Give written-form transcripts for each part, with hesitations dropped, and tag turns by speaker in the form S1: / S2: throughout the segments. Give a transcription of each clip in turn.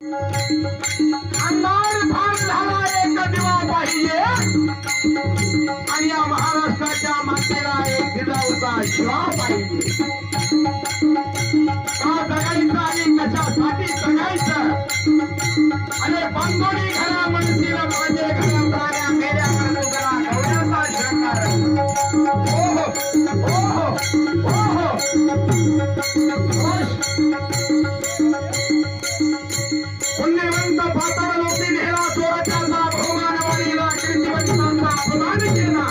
S1: अंधार भान झाला एक दिवा पाहिजे आणि या महाराष्ट्राच्या मातेला एक दिलावता शिवा पाहिजे. का जगायचं आणि कशासाठी जगायचं आणि बांधोडी घरा म्हणतील माझे घरा प्राण्या मेल्या तुझा गवळ्याचा शृंगार. ओहो ओहो ओहो पुण्यवंत पाताळ लोकी नेला चोराचा बहुमानवाणीला कीर्तिवंतांचा अपमान केला.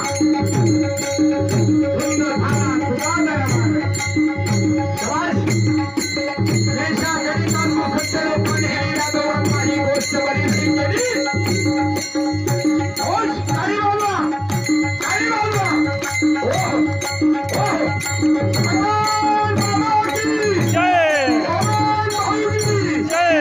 S1: धुंद झाला तुझा दरबार. देशा गणितांना सत्य लोकांनी हेलेल्या दोरांना ही गोष्ट बरीचशी केली. काही बोलवा काही बोलवा. ओह ओह भगवान बाबा की जय. भगवान भाऊ की जय.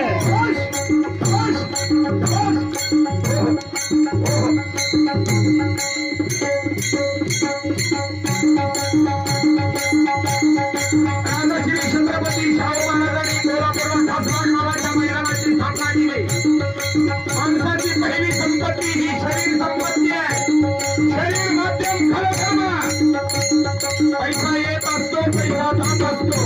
S1: छत्रपती शाहू महाराजांनी कोल्हापूर ठासवाड नावाच्या मैदानाची स्थापना केली. माणसाची पहिली संपत्ती ही शरीर संपत्ती आहे. शरीर माध्यम खरं पैसा येत असतो पैसा जात असतो.